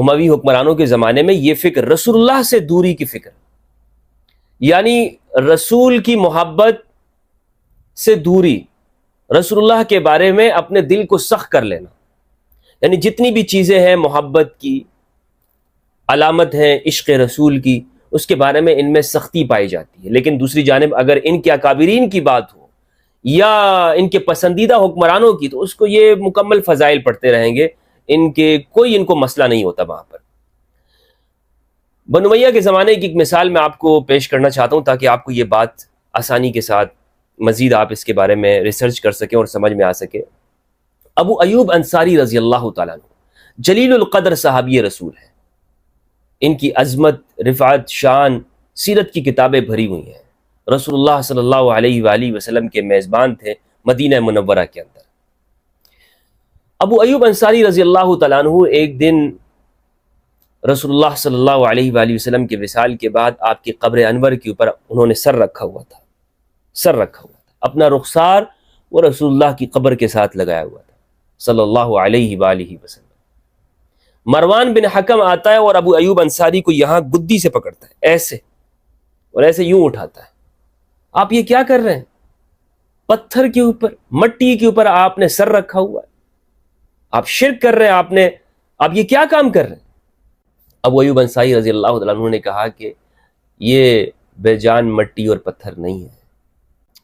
اموی حکمرانوں کے زمانے میں یہ فکر رسول اللہ سے دوری کی فکر، یعنی رسول کی محبت سے دوری، رسول اللہ کے بارے میں اپنے دل کو سخت کر لینا، یعنی جتنی بھی چیزیں ہیں محبت کی علامت ہیں عشق رسول کی، اس کے بارے میں ان میں سختی پائی جاتی ہے۔ لیکن دوسری جانب اگر ان کے اکابرین کی بات ہو یا ان کے پسندیدہ حکمرانوں کی، تو اس کو یہ مکمل فضائل پڑھتے رہیں گے، ان کو مسئلہ نہیں ہوتا وہاں پر۔ بنو امیہ کے زمانے کی ایک مثال میں آپ کو پیش کرنا چاہتا ہوں تاکہ آپ کو یہ بات آسانی کے ساتھ مزید آپ اس کے بارے میں ریسرچ کر سکیں اور سمجھ میں آ سکے۔ ابو ایوب انصاری رضی اللہ تعالیٰ عنہ جلیل القدر صحابی رسول ہیں، ان کی عظمت، رفعت، شان سیرت کی کتابیں بھری ہوئی ہیں۔ رسول اللہ صلی اللہ علیہ وآلہ وسلم کے میزبان تھے مدینہ منورہ کے اندر۔ ابو ایوب انصاری رضی اللہ تعالیٰ عنہ ایک دن رسول اللہ صلی اللہ علیہ وآلہ وسلم کے وصال کے بعد آپ کی قبر انور کے اوپر انہوں نے سر رکھا ہوا تھا، اپنا رخسار وہ رسول اللہ کی قبر کے ساتھ لگایا ہوا تھا صلی اللہ علیہ وآلہ وسلم۔ مروان بن حکم آتا ہے اور ابو ایوب انصاری کو یہاں گدی سے پکڑتا ہے، ایسے اور ایسے یوں اٹھاتا ہے۔ آپ یہ کیا کر رہے ہیں؟ پتھر کے اوپر، مٹی کے اوپر آپ نے سر رکھا ہوا ہے، آپ شرک کر رہے ہیں، آپ یہ کیا کام کر رہے ہیں؟ ابو ایوب انصاری رضی اللہ تعالیٰ عنہ نے کہا کہ یہ بے جان مٹی اور پتھر نہیں ہے۔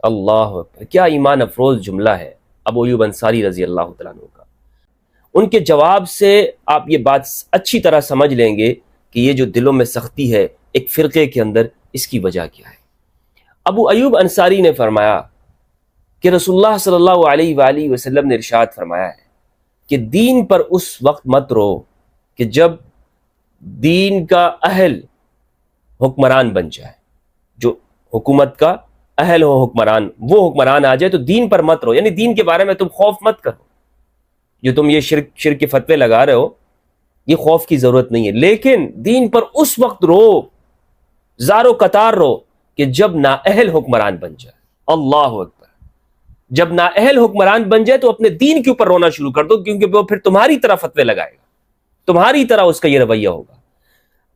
اللہ اکبر، کیا ایمان افروز جملہ ہے ابو ایوب انصاری رضی اللہ تعالیٰ عنہ کا۔ ان کے جواب سے آپ یہ بات اچھی طرح سمجھ لیں گے کہ یہ جو دلوں میں سختی ہے ایک فرقے کے اندر، اس کی وجہ کیا ہے۔ ابو ایوب انصاری نے فرمایا کہ رسول اللہ صلی اللہ علیہ وآلہ وسلم نے ارشاد فرمایا ہے کہ دین پر اس وقت مت رہو کہ جب دین کا اہل حکمران بن جائے، جو حکومت کا اہل ہو حکمران، وہ حکمران آ جائے تو دین پر مت رہو، یعنی دین کے بارے میں تم خوف مت کرو۔ جو تم یہ شرک کے فتوے لگا رہے ہو، یہ خوف کی ضرورت نہیں ہے، لیکن دین پر اس وقت رو، زارو قطار رو کہ جب نااہل حکمران بن جائے۔ اللہ اکبر، جب نااہل حکمران بن جائے تو اپنے دین کے اوپر رونا شروع کر دو، کیونکہ وہ پھر تمہاری طرح فتوے لگائے گا، تمہاری طرح اس کا یہ رویہ ہوگا۔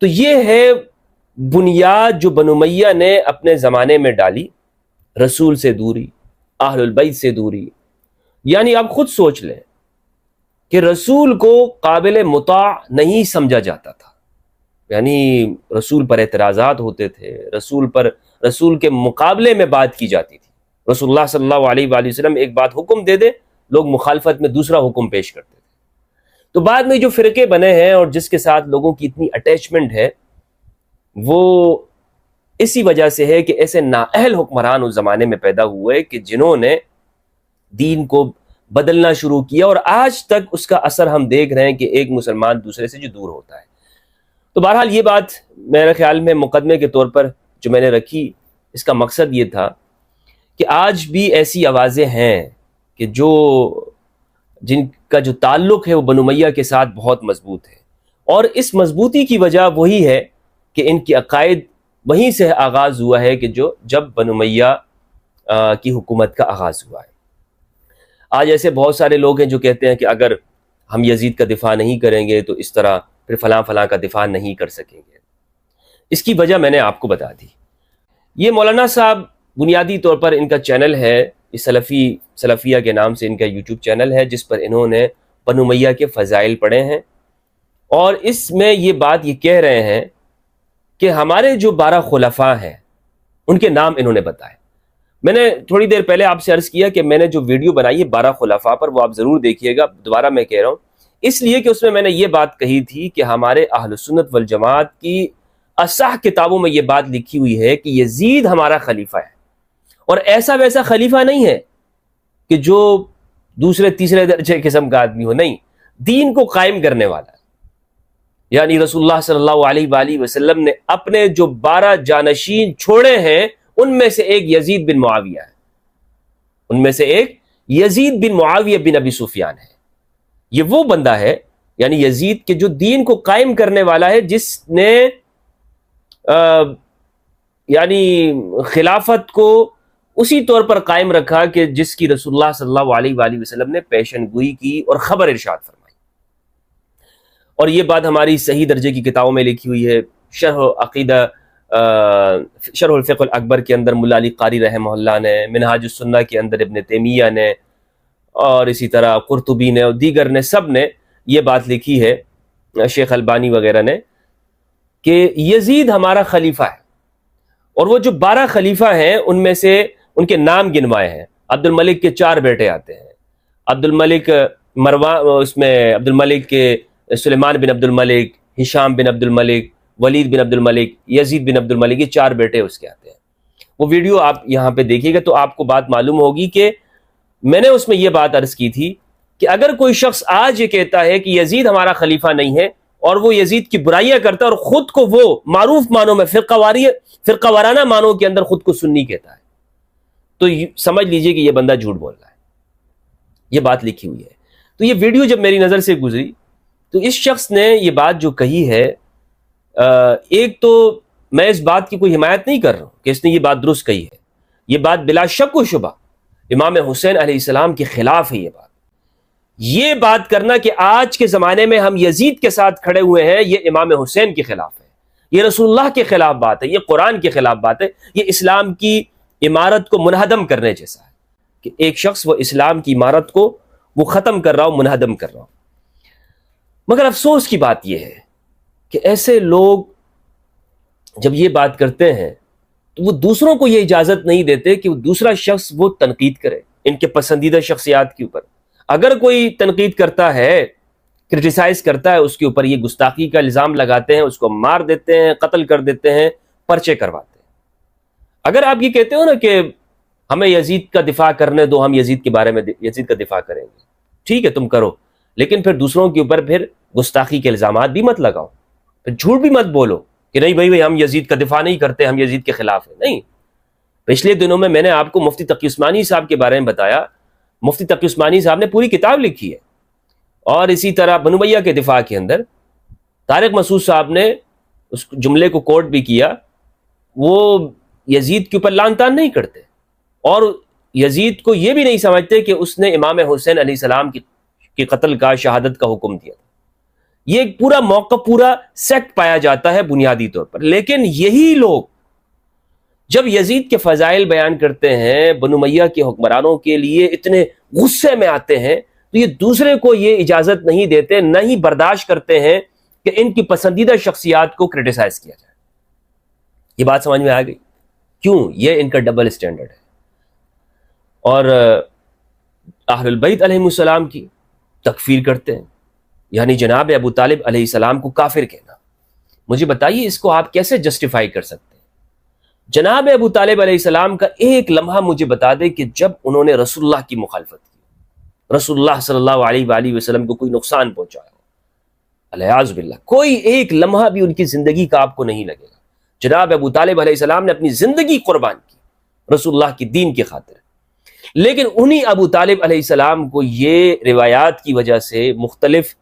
تو یہ ہے بنیاد جو بنو امیہ نے اپنے زمانے میں ڈالی، رسول سے دوری، اہل البیت سے دوری۔ یعنی آپ خود سوچ لیں کہ رسول کو قابل مطاع نہیں سمجھا جاتا تھا، یعنی رسول پر اعتراضات ہوتے تھے، رسول کے مقابلے میں بات کی جاتی تھی۔ رسول اللہ صلی اللہ علیہ وآلہ وسلم ایک بات حکم دے دے، لوگ مخالفت میں دوسرا حکم پیش کرتے تھے۔ تو بعد میں جو فرقے بنے ہیں اور جس کے ساتھ لوگوں کی اتنی اٹیچمنٹ ہے، وہ اسی وجہ سے ہے کہ ایسے نااہل حکمران اس زمانے میں پیدا ہوئے کہ جنہوں نے دین کو بدلنا شروع کیا، اور آج تک اس کا اثر ہم دیکھ رہے ہیں کہ ایک مسلمان دوسرے سے جو دور ہوتا ہے۔ تو بہرحال یہ بات میرے خیال میں مقدمے کے طور پر جو میں نے رکھی، اس کا مقصد یہ تھا کہ آج بھی ایسی آوازیں ہیں کہ جن کا جو تعلق ہے وہ بنو امیہ کے ساتھ بہت مضبوط ہے، اور اس مضبوطی کی وجہ وہی ہے کہ ان کی عقائد وہیں سے آغاز ہوا ہے کہ جب بنو امیہ کی حکومت کا آغاز ہوا ہے۔ آج ایسے بہت سارے لوگ ہیں جو کہتے ہیں کہ اگر ہم یزید کا دفاع نہیں کریں گے تو اس طرح پھر فلاں کا دفاع نہیں کر سکیں گے۔ اس کی وجہ میں نے آپ کو بتا دی۔ یہ مولانا صاحب بنیادی طور پر ان کا چینل ہے، اس سلفیہ کے نام سے ان کا یوٹیوب چینل ہے، جس پر انہوں نے بنو امیہ کے فضائل پڑھے ہیں، اور اس میں یہ بات یہ کہہ رہے ہیں کہ ہمارے جو 12 خلفاء ہیں ان کے نام انہوں نے بتائے۔ میں نے تھوڑی دیر پہلے آپ سے عرض کیا کہ میں نے جو ویڈیو بنائی ہے 12 خلفاء پر، وہ آپ ضرور دیکھیے گا۔ دوبارہ میں کہہ رہا ہوں اس لیے کہ اس میں نے یہ بات کہی تھی کہ ہمارے اہل سنت والجماعت کی اصح کتابوں میں یہ بات لکھی ہوئی ہے کہ یزید ہمارا خلیفہ ہے، اور ایسا ویسا خلیفہ نہیں ہے کہ جو دوسرے تیسرے درجے قسم کا آدمی ہو، نہیں، دین کو قائم کرنے والا ہے۔ یعنی رسول اللہ صلی اللہ علیہ وآلہ وسلم نے اپنے جو 12 جانشین چھوڑے ہیں، ان میں سے ایک یزید بن معاویہ ہے، ان میں سے ایک یزید بن معاویہ بن ابی سفیان ہے۔ یہ وہ بندہ ہے، یعنی یزید کے جو دین کو قائم کرنے والا ہے، جس نے یعنی خلافت کو اسی طور پر قائم رکھا کہ جس کی رسول اللہ صلی اللہ علیہ وآلہ وسلم نے پیشن گوئی کی اور خبر ارشاد فرمائی۔ اور یہ بات ہماری صحیح درجے کی کتابوں میں لکھی ہوئی ہے. شرح الفقہ الاکبر کے اندر ملا علی قاری رحمہ اللہ نے، منہاج السنہ کے اندر ابن تیمیہ نے، اور اسی طرح قرطبی نے اور دیگر نے، سب نے یہ بات لکھی ہے، شیخ البانی وغیرہ نے، کہ یزید ہمارا خلیفہ ہے. اور وہ جو 12 خلیفہ ہیں ان میں سے ان کے نام گنوائے ہیں. عبد الملک کے 4 بیٹے آتے ہیں. عبد الملک عبد الملک کے سلیمان بن عبد الملک، ہشام بن عبد الملک، ولید بن عبد الملک، یزید بن عبد الملک، یہ 4 بیٹے اس کے آتے ہیں. وہ ویڈیو آپ یہاں پہ دیکھیے گا تو آپ کو بات معلوم ہوگی کہ میں نے اس میں یہ بات عرض کی تھی کہ اگر کوئی شخص آج یہ کہتا ہے کہ یزید ہمارا خلیفہ نہیں ہے اور وہ یزید کی برائیاں کرتا ہے اور خود کو وہ معروف معنوں میں فرقہ وارانہ معنوں کے اندر خود کو سنی کہتا ہے، تو سمجھ لیجئے کہ یہ بندہ جھوٹ بول رہا ہے. یہ بات لکھی ہوئی ہے. تو یہ ویڈیو جب میری نظر سے گزری تو اس شخص نے یہ بات جو کہی ہے، ایک تو میں اس بات کی کوئی حمایت نہیں کر رہا ہوں کہ اس نے یہ بات درست کہی ہے. یہ بات بلا شک و شبہ امام حسین علیہ السلام کے خلاف ہے. یہ بات کرنا کہ آج کے زمانے میں ہم یزید کے ساتھ کھڑے ہوئے ہیں، یہ امام حسین کے خلاف ہے، یہ رسول اللہ کے خلاف بات ہے، یہ قرآن کے خلاف بات ہے، یہ اسلام کی عمارت کو منہدم کرنے جیسا ہے کہ ایک شخص وہ اسلام کی عمارت کو وہ ختم کر رہا ہو، منہدم کر رہا ہو. مگر افسوس کی بات یہ ہے کہ ایسے لوگ جب یہ بات کرتے ہیں تو وہ دوسروں کو یہ اجازت نہیں دیتے کہ وہ دوسرا شخص وہ تنقید کرے ان کے پسندیدہ شخصیات کے اوپر. اگر کوئی تنقید کرتا ہے، کرٹیسائز کرتا ہے، اس کے اوپر یہ گستاخی کا الزام لگاتے ہیں، اس کو مار دیتے ہیں، قتل کر دیتے ہیں، پرچے کرواتے ہیں. اگر آپ یہ کہتے ہو نا کہ ہمیں یزید کا دفاع کرنے دو، ہم یزید کے بارے میں یزید کا دفاع کریں گے، ٹھیک ہے تم کرو، لیکن پھر دوسروں کے اوپر پھر گستاخی کے الزامات بھی مت لگاؤ، پھر جھوٹ بھی مت بولو کہ نہیں بھائی ہم یزید کا دفاع نہیں کرتے، ہم یزید کے خلاف ہیں. نہیں، پچھلے دنوں میں نے آپ کو مفتی تقی عثمانی صاحب کے بارے میں بتایا. مفتی تقی عثمانی صاحب نے پوری کتاب لکھی ہے، اور اسی طرح بنو امیہ کے دفاع کے اندر طارق مسعود صاحب نے اس جملے کو کوٹ بھی کیا. وہ یزید کے اوپر لعن طعن نہیں کرتے اور یزید کو یہ بھی نہیں سمجھتے کہ اس نے امام حسین علیہ السلام کی قتل کا، شہادت کا حکم دیا. یہ ایک پورا موقع، پورا سیکٹ پایا جاتا ہے بنیادی طور پر. لیکن یہی لوگ جب یزید کے فضائل بیان کرتے ہیں، بنو امیہ کے حکمرانوں کے لیے اتنے غصے میں آتے ہیں، تو یہ دوسرے کو یہ اجازت نہیں دیتے، نہ ہی برداشت کرتے ہیں کہ ان کی پسندیدہ شخصیات کو کرٹیسائز کیا جائے. یہ بات سمجھ میں آ گئی کیوں یہ ان کا ڈبل اسٹینڈرڈ ہے. اور اہل البیت علیہ السلام کی تکفیر کرتے ہیں، یعنی جناب ابو طالب علیہ السلام کو کافر کہنا. مجھے بتائیے اس کو آپ کیسے جسٹیفائی کر سکتے ہیں؟ جناب ابو طالب علیہ السلام کا ایک لمحہ مجھے بتا دے کہ جب انہوں نے رسول اللہ کی مخالفت کی، رسول اللہ صلی اللہ علیہ وآلہ وسلم کو کوئی نقصان پہنچایا ہو، الیاذ باللہ، کوئی ایک لمحہ بھی ان کی زندگی کا آپ کو نہیں لگے گا. جناب ابو طالب علیہ السلام نے اپنی زندگی قربان کی رسول اللہ کی دین کی خاطر. لیکن انہی ابو طالب علیہ السلام کو یہ روایات کی وجہ سے مختلف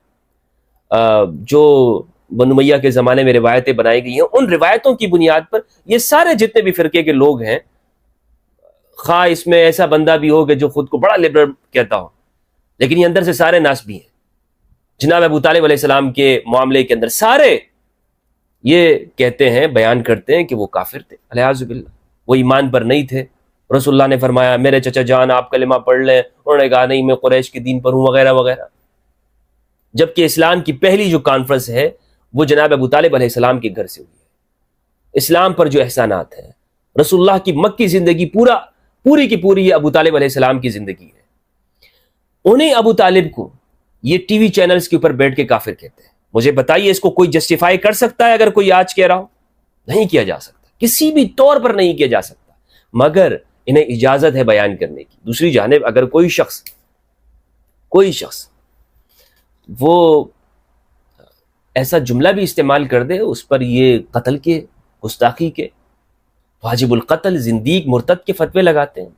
جو بنو امیہ کے زمانے میں روایتیں بنائی گئی ہیں، ان روایتوں کی بنیاد پر یہ سارے جتنے بھی فرقے کے لوگ ہیں، خواہ اس میں ایسا بندہ بھی ہو کہ جو خود کو بڑا لبرل کہتا ہو، لیکن یہ اندر سے سارے ناسبی ہیں. جناب ابو طالب علیہ السلام کے معاملے کے اندر سارے یہ کہتے ہیں، بیان کرتے ہیں کہ وہ کافر تھے، الیاذ باللہ، وہ ایمان پر نہیں تھے. رسول اللہ نے فرمایا میرے چچا جان آپ کلمہ پڑھ لیں، انہوں نے کہا نہیں میں قریش کے دین پر ہوں، وغیرہ وغیرہ. جبکہ اسلام کی پہلی جو کانفرنس ہے وہ جناب ابو طالب علیہ السلام کے گھر سے ہوئی ہے. اسلام پر جو احسانات ہیں، رسول اللہ کی مکی زندگی پوری کی پوری یہ ابو طالب علیہ السلام کی زندگی ہے. انہیں ابو طالب کو یہ ٹی وی چینلز کے اوپر بیٹھ کے کافر کہتے ہیں. مجھے بتائیے اس کو کوئی جسٹیفائی کر سکتا ہے؟ اگر کوئی آج کہہ رہا ہو، نہیں کیا جا سکتا، کسی بھی طور پر نہیں کیا جا سکتا. مگر انہیں اجازت ہے بیان کرنے کی. دوسری جانب اگر کوئی شخص وہ ایسا جملہ بھی استعمال کر دے اس پر یہ قتل کے، گستاخی کے، واجب القتل، زندیق، مرتد کے فتوے لگاتے ہیں.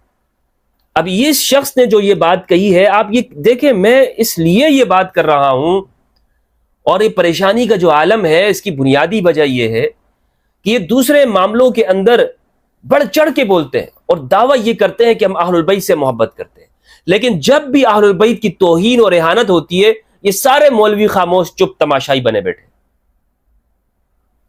اب یہ شخص نے جو یہ بات کہی ہے، آپ یہ دیکھیں، میں اس لیے یہ بات کر رہا ہوں اور یہ پریشانی کا جو عالم ہے اس کی بنیادی وجہ یہ ہے کہ یہ دوسرے معاملوں کے اندر بڑھ چڑھ کے بولتے ہیں اور دعویٰ یہ کرتے ہیں کہ ہم اہل البیت سے محبت کرتے ہیں، لیکن جب بھی اہل البیت کی توہین اور اہانت ہوتی ہے یہ سارے مولوی خاموش چپ تماشائی بنے بیٹھے.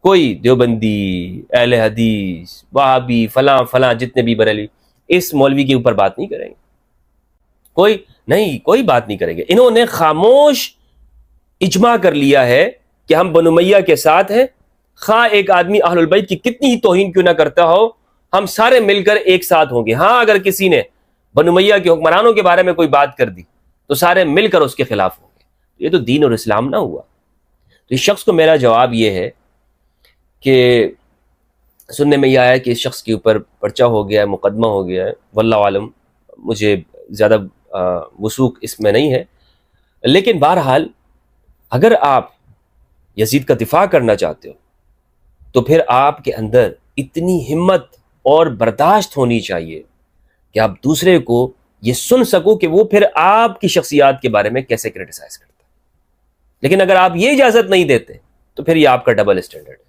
کوئی دیوبندی، اہل حدیث، وہابی، فلاں فلاں جتنے بھی بریلوی اس مولوی کے اوپر بات نہیں کریں گے. کوئی بات نہیں کریں گے. انہوں نے خاموش اجماع کر لیا ہے کہ ہم بنو امیہ کے ساتھ ہیں، خواہ ایک آدمی اہل البیت کی کتنی ہی توہین کیوں نہ کرتا ہو، ہم سارے مل کر ایک ساتھ ہوں گے. ہاں اگر کسی نے بنو امیہ کے حکمرانوں کے بارے میں کوئی بات کر دی تو سارے مل کر اس کے خلاف ہوں گے. یہ تو دین اور اسلام نہ ہوا. تو اس شخص کو میرا جواب یہ ہے کہ سننے میں یہ آیا کہ اس شخص کے اوپر پرچہ ہو گیا ہے، مقدمہ ہو گیا ہے. واللہ عالم، مجھے زیادہ وثوق اس میں نہیں ہے. لیکن بہرحال اگر آپ یزید کا دفاع کرنا چاہتے ہو تو پھر آپ کے اندر اتنی ہمت اور برداشت ہونی چاہیے کہ آپ دوسرے کو یہ سن سکو کہ وہ پھر آپ کی شخصیات کے بارے میں کیسے کرٹیسائز کرتا ہے. لیکن اگر آپ یہ اجازت نہیں دیتے تو پھر یہ آپ کا ڈبل اسٹینڈرڈ ہے.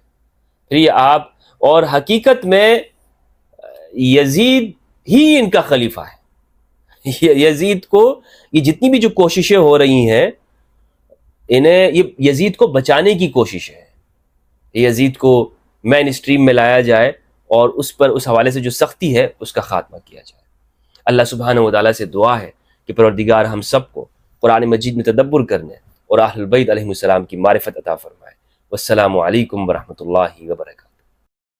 پھر یہ آپ، اور حقیقت میں یزید ہی ان کا خلیفہ ہے. یزید کو یہ جتنی بھی جو کوششیں ہو رہی ہیں، انہیں یہ یزید کو بچانے کی کوشش ہے. یزید کو مین اسٹریم میں لایا جائے اور اس پر اس حوالے سے جو سختی ہے اس کا خاتمہ کیا جائے. اللہ سبحانہ و تعالیٰ سے دعا ہے کہ پروردگار ہم سب کو قرآن مجید میں تدبر کرنے اور اہل البیت علیہ السلام کی معرفت عطا فرمائے. والسلام علیکم ورحمۃ اللہ وبرکاتہ.